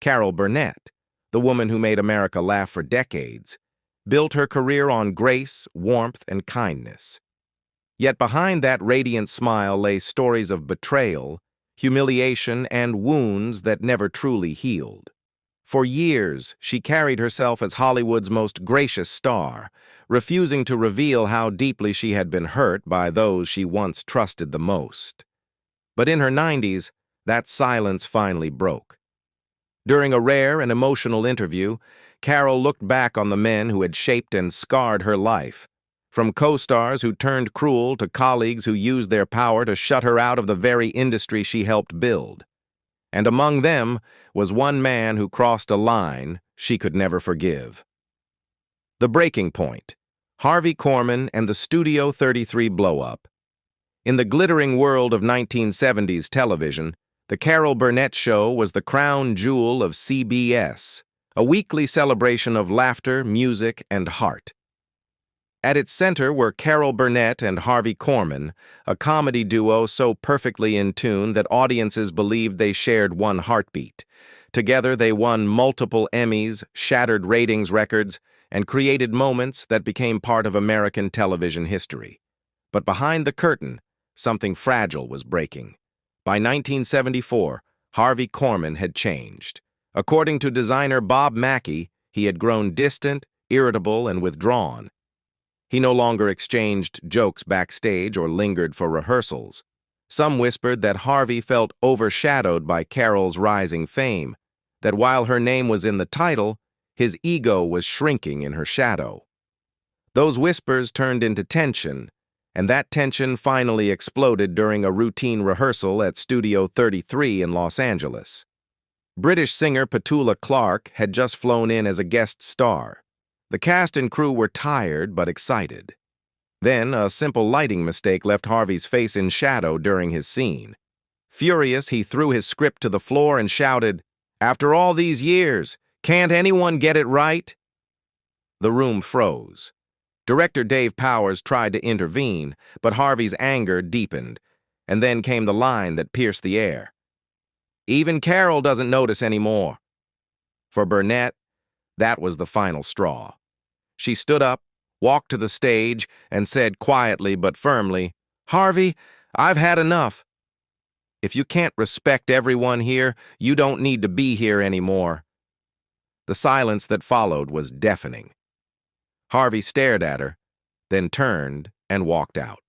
Carol Burnett, the woman who made America laugh for decades, built her career on grace, warmth, and kindness. Yet behind that radiant smile lay stories of betrayal, humiliation, and wounds that never truly healed. For years, she carried herself as Hollywood's most gracious star, refusing to reveal how deeply she had been hurt by those she once trusted the most. But in her 90s, that silence finally broke. During a rare and emotional interview, Carol looked back on the men who had shaped and scarred her life, from co-stars who turned cruel to colleagues who used their power to shut her out of the very industry she helped build. And among them was one man who crossed a line she could never forgive. The breaking point: Harvey Korman and the Studio 33 blow-up. In the glittering world of 1970s television, the Carol Burnett Show was the crown jewel of CBS, a weekly celebration of laughter, music, and heart. At its center were Carol Burnett and Harvey Korman, a comedy duo so perfectly in tune that audiences believed they shared one heartbeat. Together they won multiple Emmys, shattered ratings records, and created moments that became part of American television history. But behind the curtain, something fragile was breaking. By 1974, Harvey Korman had changed. According to designer Bob Mackie, he had grown distant, irritable, and withdrawn. He no longer exchanged jokes backstage or lingered for rehearsals. Some whispered that Harvey felt overshadowed by Carol's rising fame, that while her name was in the title, his ego was shrinking in her shadow. Those whispers turned into tension, and that tension finally exploded during a routine rehearsal at Studio 33 in Los Angeles. British singer Petula Clark had just flown in as a guest star. The cast and crew were tired but excited. Then, a simple lighting mistake left Harvey's face in shadow during his scene. Furious, he threw his script to the floor and shouted, "After all these years, can't anyone get it right?" The room froze. Director Dave Powers tried to intervene, but Harvey's anger deepened, and then came the line that pierced the air. "Even Carol doesn't notice anymore." For Burnett, that was the final straw. She stood up, walked to the stage, and said quietly but firmly, "Harvey, I've had enough. If you can't respect everyone here, you don't need to be here anymore." The silence that followed was deafening. Harvey stared at her, then turned and walked out.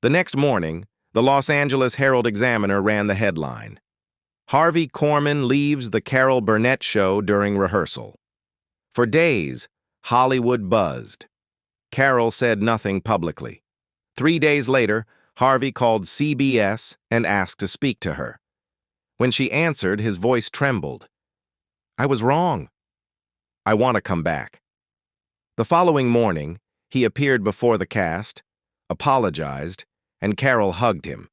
The next morning, the Los Angeles Herald-Examiner ran the headline, "Harvey Korman leaves the Carol Burnett Show during rehearsal." For days, Hollywood buzzed. Carol said nothing publicly. 3 days later, Harvey called CBS and asked to speak to her. When she answered, his voice trembled. "I was wrong. I want to come back." The following morning, he appeared before the cast, apologized, and Carol hugged him.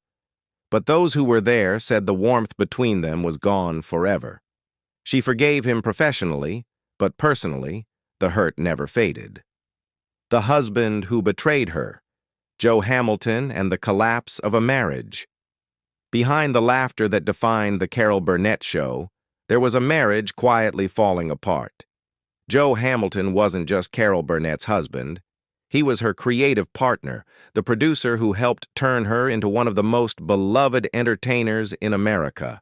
But those who were there said the warmth between them was gone forever. She forgave him professionally, but personally, the hurt never faded. The husband who betrayed her, Joe Hamilton, and the collapse of a marriage. Behind the laughter that defined the Carol Burnett Show, there was a marriage quietly falling apart. Joe Hamilton wasn't just Carol Burnett's husband. He was her creative partner, the producer who helped turn her into one of the most beloved entertainers in America.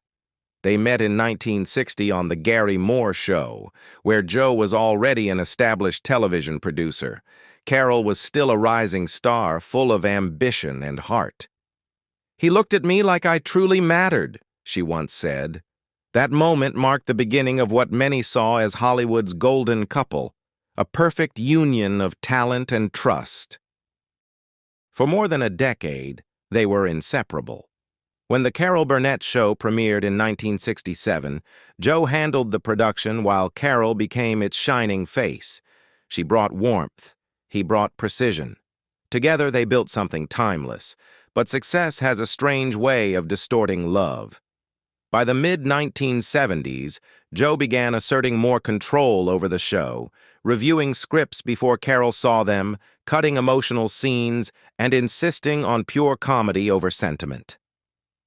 They met in 1960 on The Gary Moore Show, where Joe was already an established television producer. Carol was still a rising star, full of ambition and heart. "He looked at me like I truly mattered," she once said. That moment marked the beginning of what many saw as Hollywood's golden couple, a perfect union of talent and trust. For more than a decade, they were inseparable. When the Carol Burnett Show premiered in 1967, Joe handled the production while Carol became its shining face. She brought warmth. He brought precision. Together they built something timeless, but success has a strange way of distorting love. By the mid-1970s, Joe began asserting more control over the show, reviewing scripts before Carol saw them, cutting emotional scenes, and insisting on pure comedy over sentiment.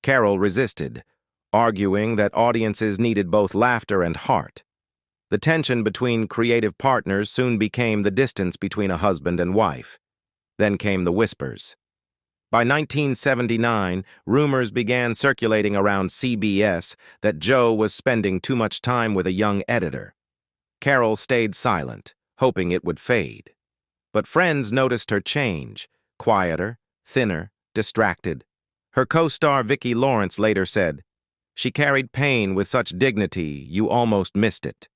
Carol resisted, arguing that audiences needed both laughter and heart. The tension between creative partners soon became the distance between a husband and wife. Then came the whispers. By 1979, rumors began circulating around CBS that Joe was spending too much time with a young editor. Carol stayed silent, hoping it would fade. But friends noticed her change, quieter, thinner, distracted. Her co-star Vicki Lawrence later said, "She carried pain with such dignity, you almost missed it."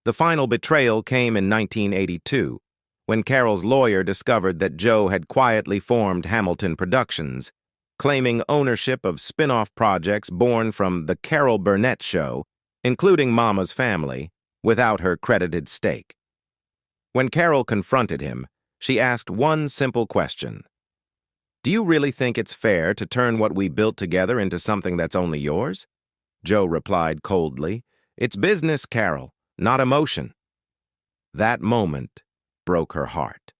The final betrayal came in 1982, when Carol's lawyer discovered that Joe had quietly formed Hamilton Productions, claiming ownership of spin-off projects born from The Carol Burnett Show, including Mama's Family, without her credited stake. When Carol confronted him, she asked one simple question. "Do you really think it's fair to turn what we built together into something that's only yours?" Joe replied coldly, "It's business, Carol, not emotion." That moment broke her heart.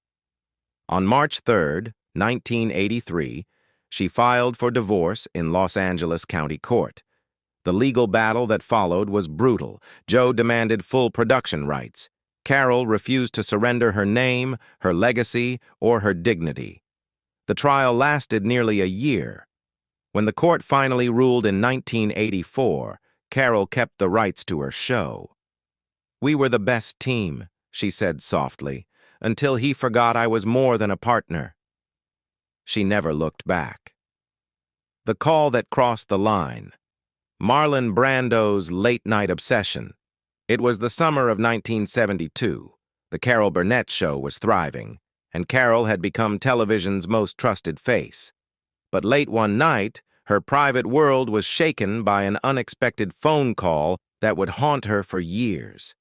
On March 3, 1983, she filed for divorce in Los Angeles County Court. The legal battle that followed was brutal. Joe demanded full production rights. Carol refused to surrender her name, her legacy, or her dignity. The trial lasted nearly a year. When the court finally ruled in 1984, Carol kept the rights to her show. "We were the best team," she said softly, "until he forgot I was more than a partner." She never looked back. The call that crossed the line. Marlon Brando's late-night obsession. It was the summer of 1972. The Carol Burnett Show was thriving, and Carol had become television's most trusted face. But late one night, her private world was shaken by an unexpected phone call that would haunt her for years.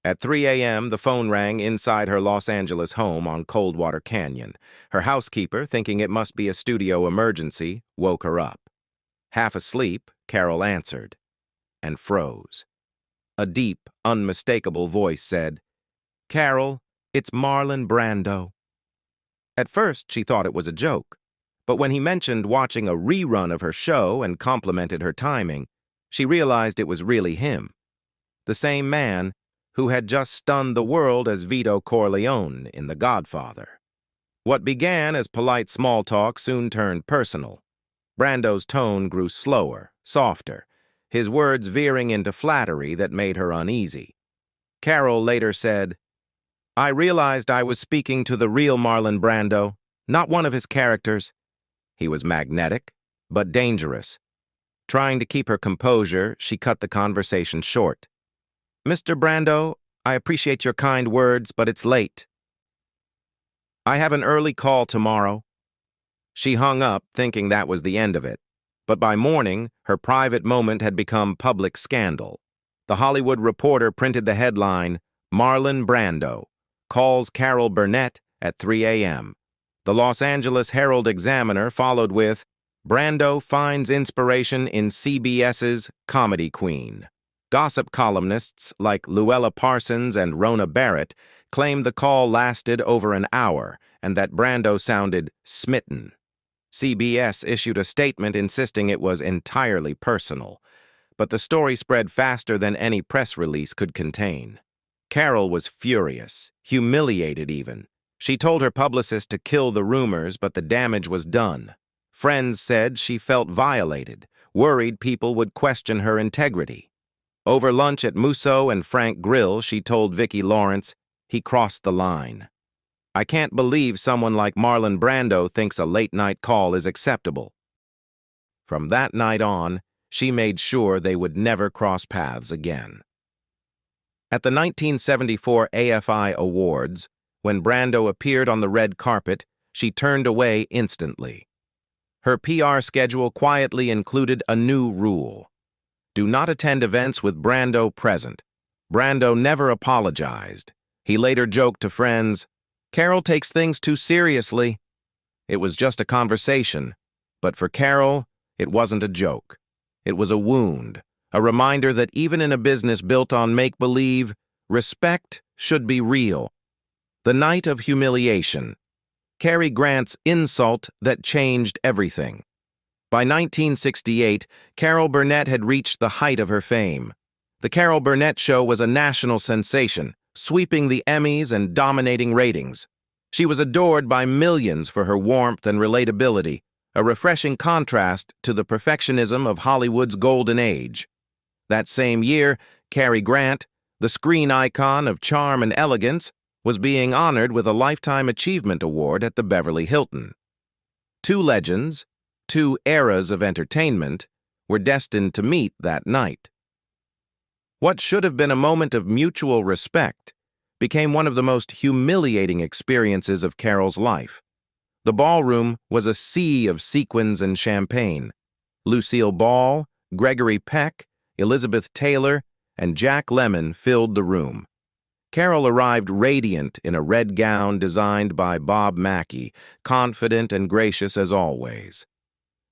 At 3 a.m., the phone rang inside her Los Angeles home on Coldwater Canyon. Her housekeeper, thinking it must be a studio emergency, woke her up. Half asleep, Carol answered and froze. A deep, unmistakable voice said, "Carol, it's Marlon Brando." At first, she thought it was a joke, but when he mentioned watching a rerun of her show and complimented her timing, she realized it was really him. The same man who had just stunned the world as Vito Corleone in The Godfather. What began as polite small talk soon turned personal. Brando's tone grew slower, softer, his words veering into flattery that made her uneasy. Carol later said, "I realized I was speaking to the real Marlon Brando, not one of his characters." He was magnetic, but dangerous. Trying to keep her composure, she cut the conversation short. "Mr. Brando, I appreciate your kind words, but it's late. I have an early call tomorrow." She hung up, thinking that was the end of it. But by morning, her private moment had become public scandal. The Hollywood Reporter printed the headline, "Marlon Brando calls Carol Burnett at 3 a.m. The Los Angeles Herald-Examiner followed with, "Brando finds inspiration in CBS's Comedy Queen." Gossip columnists like Luella Parsons and Rona Barrett claimed the call lasted over an hour and that Brando sounded smitten. CBS issued a statement insisting it was entirely personal, but the story spread faster than any press release could contain. Carol was furious, humiliated even. She told her publicist to kill the rumors, but the damage was done. Friends said she felt violated, worried people would question her integrity. Over lunch at Musso and Frank Grill, she told Vicki Lawrence, "He crossed the line. I can't believe someone like Marlon Brando thinks a late-night call is acceptable." From that night on, she made sure they would never cross paths again. At the 1974 AFI Awards, when Brando appeared on the red carpet, she turned away instantly. Her PR schedule quietly included a new rule. Do not attend events with Brando present. Brando never apologized. He later joked to friends, "Carol takes things too seriously." It was just a conversation, but for Carol, it wasn't a joke. It was a wound, a reminder that even in a business built on make-believe, respect should be real. The night of humiliation. Cary Grant's insult that changed everything. By 1968, Carol Burnett had reached the height of her fame. The Carol Burnett Show was a national sensation, sweeping the Emmys and dominating ratings. She was adored by millions for her warmth and relatability, a refreshing contrast to the perfectionism of Hollywood's golden age. That same year, Cary Grant, the screen icon of charm and elegance, was being honored with a Lifetime Achievement Award at the Beverly Hilton. Two legends, two eras of entertainment, were destined to meet that night. What should have been a moment of mutual respect became one of the most humiliating experiences of Carol's life. The ballroom was a sea of sequins and champagne. Lucille Ball, Gregory Peck, Elizabeth Taylor, and Jack Lemmon filled the room. Carol arrived radiant in a red gown designed by Bob Mackie, confident and gracious as always.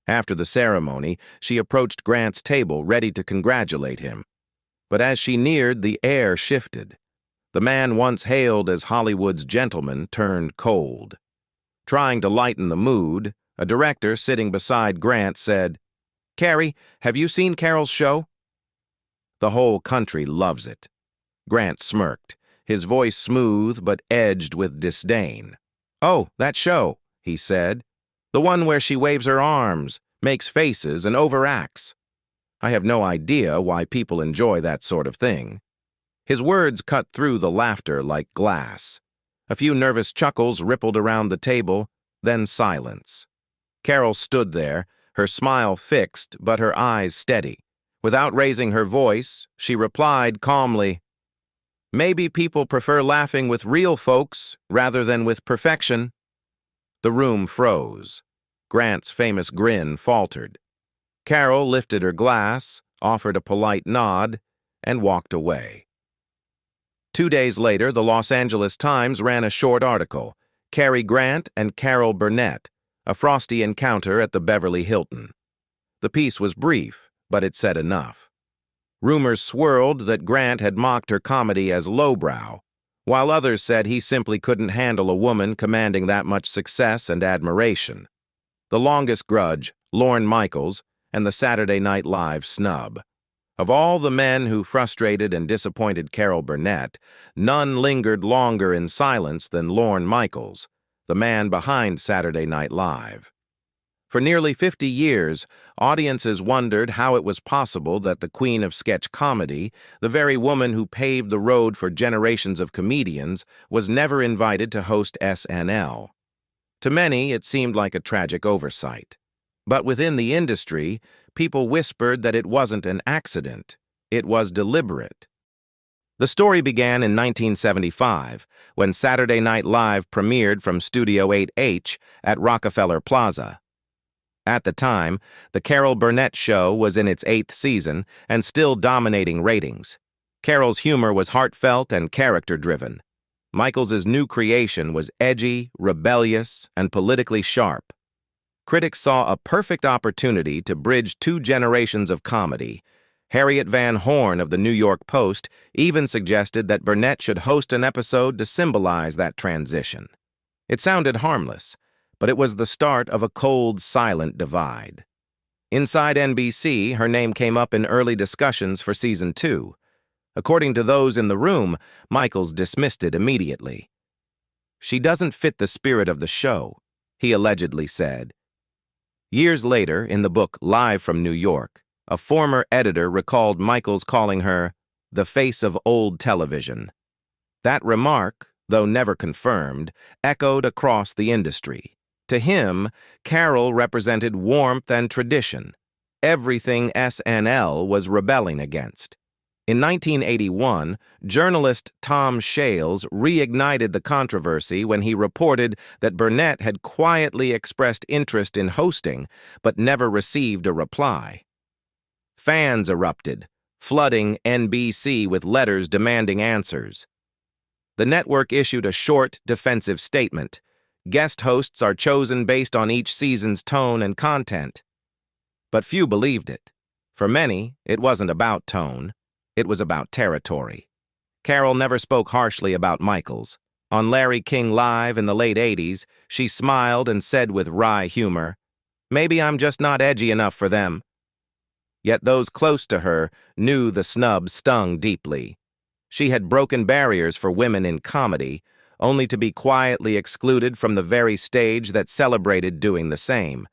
After the ceremony, she approached Grant's table, ready to congratulate him. But as she neared, the air shifted. The man once hailed as Hollywood's gentleman turned cold. Trying to lighten the mood, a director sitting beside Grant said, "Cary, have you seen Carol's show?" "The whole country loves it." Grant smirked, his voice smooth but edged with disdain. "Oh, that show," he said. "The one where she waves her arms, makes faces, and overacts. I have no idea why people enjoy that sort of thing." His words cut through the laughter like glass. A few nervous chuckles rippled around the table, then silence. Carol stood there, her smile fixed but her eyes steady. Without raising her voice, she replied calmly, "Maybe people prefer laughing with real folks rather than with perfection." The room froze. Grant's famous grin faltered. Carol lifted her glass, offered a polite nod, and walked away. 2 days later, the Los Angeles Times ran a short article, "Cary Grant and Carol Burnett, a frosty encounter at the Beverly Hilton." The piece was brief, but it said enough. Rumors swirled that Grant had mocked her comedy as lowbrow, while others said he simply couldn't handle a woman commanding that much success and admiration. The longest grudge, Lorne Michaels, and the Saturday Night Live snub. Of all the men who frustrated and disappointed Carol Burnett, none lingered longer in silence than Lorne Michaels, the man behind Saturday Night Live. For nearly 50 years, audiences wondered how it was possible that the queen of sketch comedy, the very woman who paved the road for generations of comedians, was never invited to host SNL. To many, it seemed like a tragic oversight. But within the industry, people whispered that it wasn't an accident. It was deliberate. The story began in 1975, when Saturday Night Live premiered from Studio 8H at Rockefeller Plaza. At the time, the Carol Burnett Show was in its 8th season and still dominating ratings. Carol's humor was heartfelt and character-driven. Michaels's new creation was edgy, rebellious, and politically sharp. Critics saw a perfect opportunity to bridge 2 generations of comedy. Harriet Van Horn of the New York Post even suggested that Burnett should host an episode to symbolize that transition. It sounded harmless, but it was the start of a cold, silent divide. Inside NBC, her name came up in early discussions for Season 2. According to those in the room, Michaels dismissed it immediately. "She doesn't fit the spirit of the show," he allegedly said. Years later, in the book Live from New York, a former editor recalled Michaels calling her the face of old television. That remark, though never confirmed, echoed across the industry. To him, Carol represented warmth and tradition, everything SNL was rebelling against. In 1981, journalist Tom Shales reignited the controversy when he reported that Burnett had quietly expressed interest in hosting but never received a reply. Fans erupted, flooding NBC with letters demanding answers. The network issued a short, defensive statement. Guest hosts are chosen based on each season's tone and content. But few believed it. For many, it wasn't about tone. It was about territory. Carol never spoke harshly about Michaels. On Larry King Live in the late 80s, she smiled and said with wry humor, Maybe I'm just not edgy enough for them. Yet those close to her knew the snub stung deeply. She had broken barriers for women in comedy, only to be quietly excluded from the very stage that celebrated doing the same.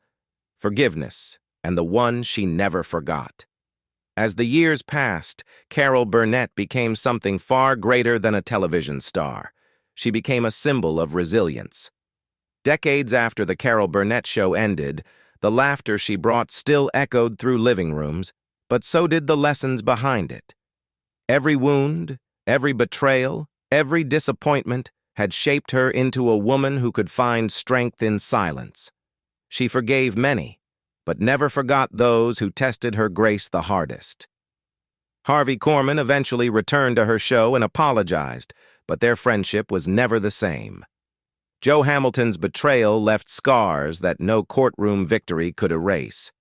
Forgiveness, and the one she never forgot. As the years passed, Carol Burnett became something far greater than a television star. She became a symbol of resilience. Decades after the Carol Burnett show ended, the laughter she brought still echoed through living rooms, but so did the lessons behind it. Every wound, every betrayal, every disappointment had shaped her into a woman who could find strength in silence. She forgave many, but never forgot those who tested her grace the hardest. Harvey Korman eventually returned to her show and apologized, but their friendship was never the same. Joe Hamilton's betrayal left scars that no courtroom victory could erase.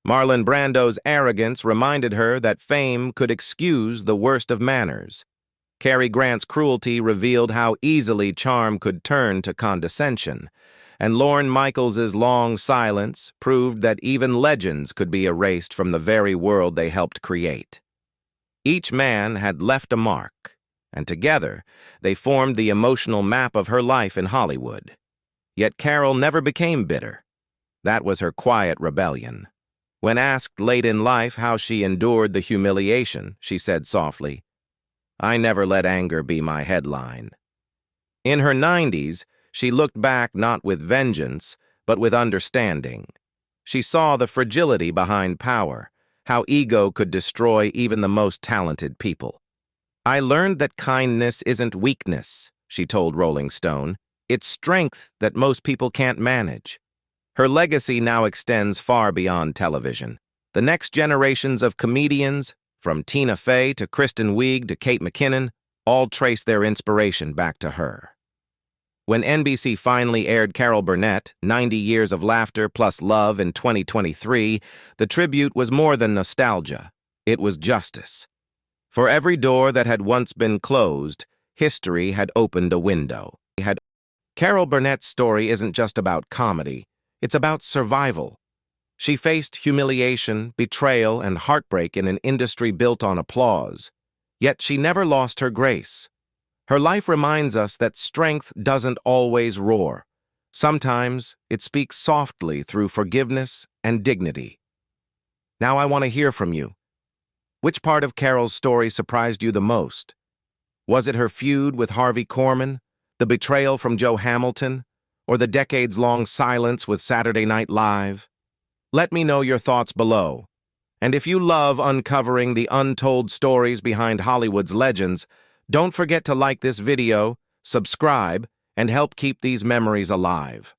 Marlon Brando's arrogance reminded her that fame could excuse the worst of manners. Cary Grant's cruelty revealed how easily charm could turn to condescension, and Lorne Michaels's long silence proved that even legends could be erased from the very world they helped create. Each man had left a mark, and together they formed the emotional map of her life in Hollywood. Yet Carol never became bitter. That was her quiet rebellion. When asked late in life how she endured the humiliation, she said softly, "I never let anger be my headline." In her 90s, she looked back not with vengeance, but with understanding. She saw the fragility behind power, how ego could destroy even the most talented people. "I learned that kindness isn't weakness," she told Rolling Stone. "It's strength that most people can't manage." Her legacy now extends far beyond television. The next generations of comedians, from Tina Fey to Kristen Wiig to Kate McKinnon, all trace their inspiration back to her. When NBC finally aired Carol Burnett, 90 Years of Laughter plus Love in 2023, the tribute was more than nostalgia. It was justice. For every door that had once been closed, history had opened a window. Carol Burnett's story isn't just about comedy. It's about survival. She faced humiliation, betrayal, and heartbreak in an industry built on applause. Yet she never lost her grace. Her life reminds us that strength doesn't always roar. Sometimes it speaks softly through forgiveness and dignity. Now I want to hear from you. Which part of Carol's story surprised you the most? Was it her feud with Harvey Korman, the betrayal from Joe Hamilton, or the decades-long silence with Saturday Night Live? Let me know your thoughts below. And if you love uncovering the untold stories behind Hollywood's legends, don't forget to like this video, subscribe, and help keep these memories alive.